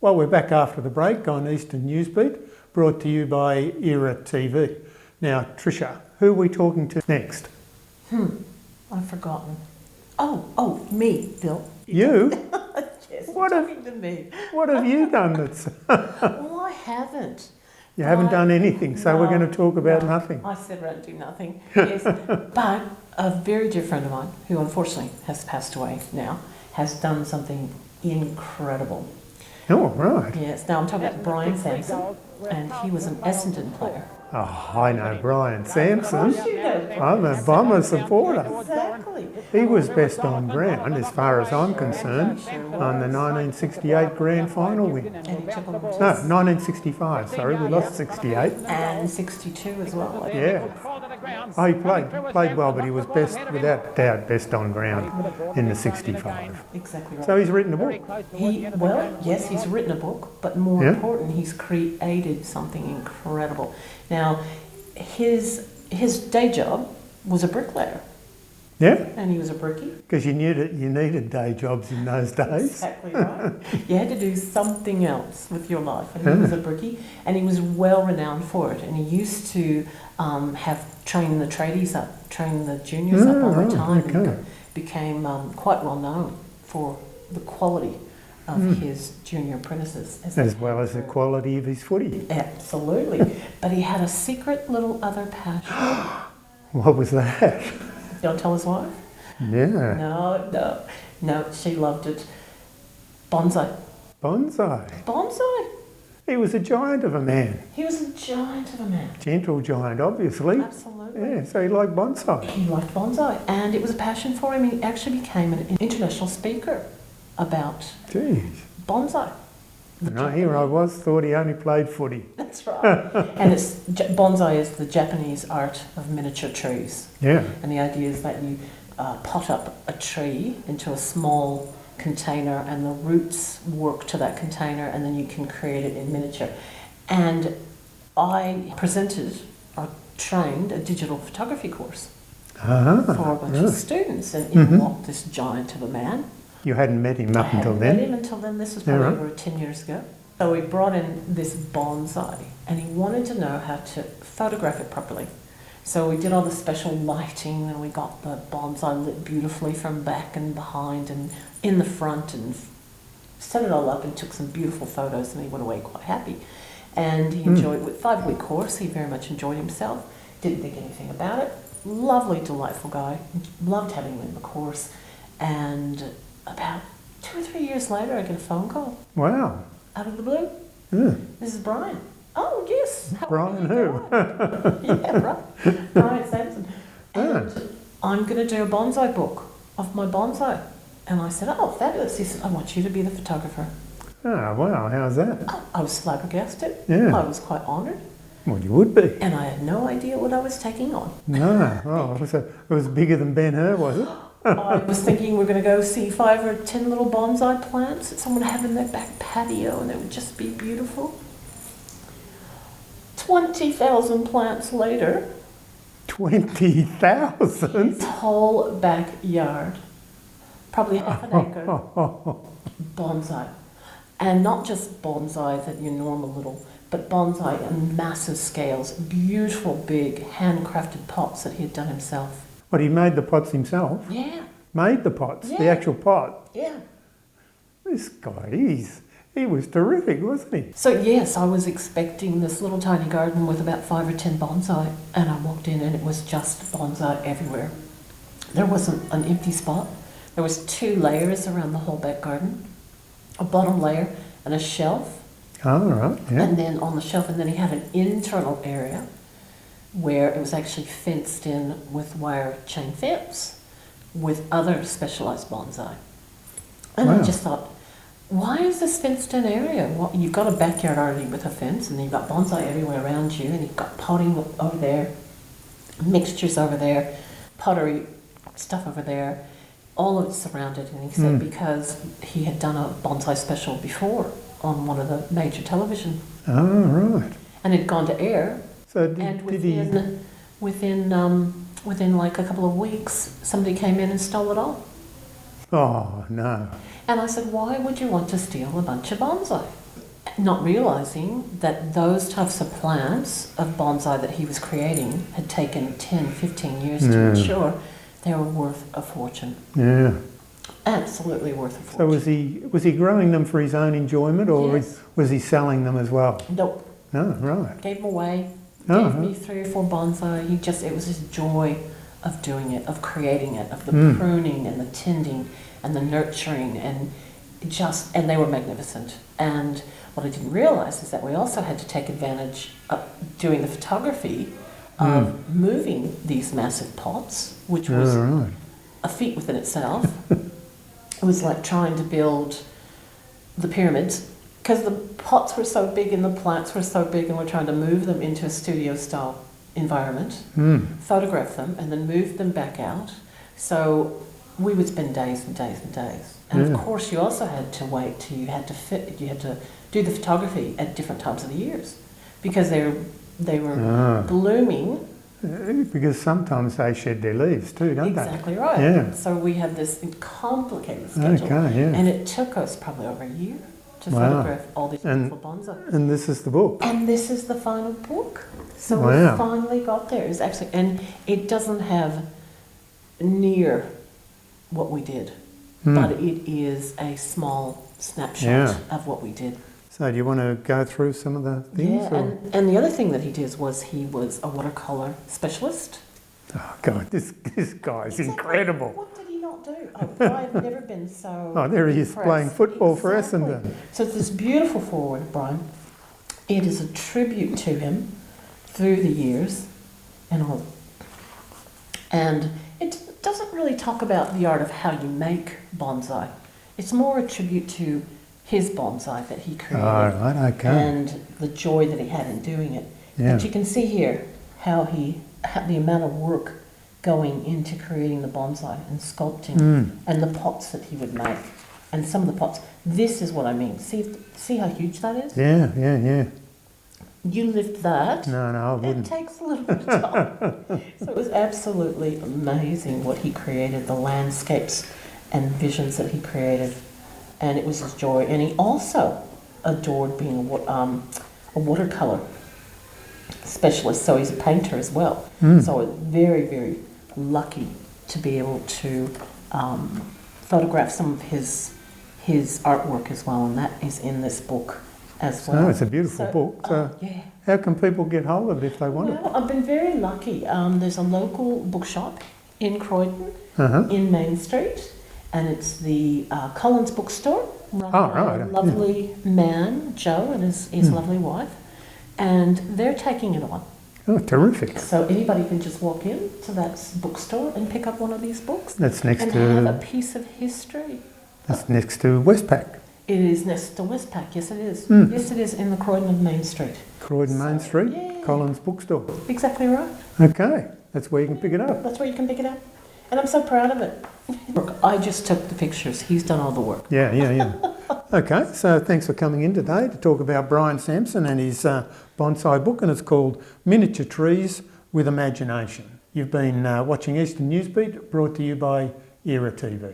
Well, we're back after the break on Eastern Newsbeat, brought to you by Era TV. Now, Tricia, who are we talking to next? I've forgotten. Oh, me, Bill. You? Yes, What you're have- talking to me. What have you done that's... Well, I haven't. You haven't done anything, so we're No, going to talk about no. nothing. I said I don't do nothing. Yes, but a very dear friend of mine, who unfortunately has passed away now, has done something incredible. Oh, right. Yes, now I'm talking about Brian Sampson, and he was an Essendon player. Oh, I know Brian Sampson. You know, I'm a Bomber supporter. exactly. He was best on ground, as far as I'm concerned, on the 1968 grand final win. And he took him No, to 1965, sorry, we lost 68. and 62 as well. Yeah. Oh, he played well, but he was best, without doubt, best on ground in the 65. Exactly right. So he's written a book. Yes, he's written a book, but more Yeah. important, he's created something incredible. Now, his day job was a bricklayer, Yeah, and he was a brickie. because you needed day jobs in those days. Exactly right. You had to do something else with your life, and he was a brickie, and he was well renowned for it. And he used to have train the tradies up, train the juniors up all the time, okay. and became quite well known for the quality of his junior apprentices. As well as the quality of his footy. Absolutely. But he had a secret little other passion. What was that? Don't tell his wife? Yeah. No, she loved it. Bonsai. Bonsai. He was a giant of a man. He was a giant of a man. Gentle giant, obviously. Absolutely. Yeah, so he liked bonsai. He liked bonsai, and it was a passion for him. He actually became an international speaker about Jeez. bonsai. No, here I was, thought he only played footy. That's right. And bonsai is the Japanese art of miniature trees. Yeah. And the idea is that you pot up a tree into a small container, and the roots work to that container, and then you can create it in miniature. And I presented or trained a digital photography course for a bunch of students, and in walked this giant of a man. You hadn't met him I up until hadn't met then? him until then. This was probably right. over 10 years ago. So we brought in this bonsai, and he wanted to know how to photograph it properly. So we did all the special lighting, and we got the bonsai lit beautifully from back and behind and in the front, and set it all up and took some beautiful photos, and he went away quite happy. And he enjoyed, with 5-week course, he very much enjoyed himself, didn't think anything about it. Lovely, delightful guy, loved having him in the course. And about 2 or 3 years later, I get a phone call Wow. out of the blue. Yeah. This is Brian. Oh, yes. How Brian are you who? going? Yeah, right. Brian Sampson. And I'm going to do a bonsai book of my bonsai. And I said, oh, fabulous. He said, I want you to be the photographer. Ah, wow, how's that? Oh, I was flabbergasted. Yeah. I was quite honoured. Well, you would be. And I had no idea what I was taking on. No. Oh, it was bigger than Ben-Hur, was it? I was thinking we're going to go see 5 or 10 little bonsai plants that someone had in their back patio, and they would just be beautiful. 20,000 plants later, 20,000? his whole backyard, probably half an acre, bonsai. And not just bonsai that your normal little, but bonsai on massive scales, beautiful big handcrafted pots that he had done himself. What, he made the pots himself? Yeah, Made the pots? The Yeah. actual pot? yeah. This guy, he was terrific, wasn't he? So yes, I was expecting this little tiny garden with about 5 or 10 bonsai, and I walked in and it was just bonsai everywhere. There wasn't an empty spot. There was 2 layers around the whole back garden, a bottom layer and a shelf, Oh, right, yeah. and then on the shelf, and then he had an internal area where it was actually fenced in with wire chain fence with other specialised bonsai. And I Wow. just thought, why is this fenced in area? Well, you've got a backyard already with a fence, and you've got bonsai everywhere around you, and you've got potting over there, mixtures over there, pottery stuff over there, all of it surrounded. And he said because he had done a bonsai special before on one of the major television, Oh, right. and it had gone to air, So and did he... within like a couple of weeks, somebody came in and stole it all. Oh, no. And I said, why would you want to steal a bunch of bonsai? not realizing that those types of plants of bonsai that he was creating had taken 10, 15 years to mature. They were worth a fortune. Yeah. Absolutely worth a So fortune. was he growing them for his own enjoyment, or Yes. was he selling them as well? Nope. Oh, right. Gave them away. Oh, Gave me 3 or 4 bonsai. It was his joy of doing it, of creating it, of the pruning and the tending and the nurturing, and they were magnificent. And what I didn't realize is that we also had to take advantage of doing the photography of moving these massive pots, which was right. a feat within itself. It was like trying to build the pyramids, because the pots were so big and the plants were so big, and we're trying to move them into a studio style environment, photograph them, and then move them back out. So we would spend days and days and days. And of course, you also had to wait till you had to do the photography at different times of the years, because they were blooming. Because sometimes they shed their leaves too, don't Exactly right. Yeah. So we had this complicated schedule, Okay, yeah. and it took us probably over a year to Wow. photograph all these And- beautiful bonsai. And this is the book. And this is the final book. So Wow. we finally got there. It's actually, and it doesn't have near what we did, but it is a small snapshot Yeah. of what we did. So do you want to go through some of the things? Yeah, or? and the other thing that he did was he was a watercolor specialist. Oh, God, this guy is Exactly. incredible. What did he not do? I've never been so. Oh, there he is impressed. playing football for Exactly. Essendon. So it's this beautiful foreword, Brian. It is a tribute to him through the years and all. And it doesn't really talk about the art of how you make bonsai. It's more a tribute to his bonsai that he created, Oh, right, okay. and the joy that he had in doing it. Yeah. But you can see here how the amount of work going into creating the bonsai and sculpting, and the pots that he would make, and some of the pots. This is what I mean. See how huge that is? Yeah. You lift that. No, I It wouldn't. takes a little bit of time. So it was absolutely amazing what he created, the landscapes and visions that he created. And it was his joy. And he also adored being a watercolor specialist. So he's a painter as well. So very, very lucky to be able to photograph some of his artwork as well. And that is in this book as well. Oh, it's a beautiful book. So yeah. how can people get hold of it if they want it? Well, I've been very lucky. There's a local bookshop in Croydon, Uh-huh. in Main Street, and it's the Collins Bookstore. Run Oh, by right, a yeah. lovely man, Joe, and his lovely wife, and they're taking it on. Oh, terrific. So anybody can just walk in to that bookstore and pick up one of these books That's next and have a to piece of history. Westpac, It is next to Westpac. Yes, it is. Mm. Yes, it is in the Croydon of Main Street. Croydon Main Street, Yeah. Collins Bookstore. Exactly right. Okay, that's where you can pick it up. That's where you can pick it up. And I'm so proud of it. Look, I just took the pictures. He's done all the work. Yeah. Okay, so thanks for coming in today to talk about Brian Sampson and his bonsai book, and it's called Miniature Trees with Imagination. You've been watching Eastern Newsbeat, brought to you by Era TV.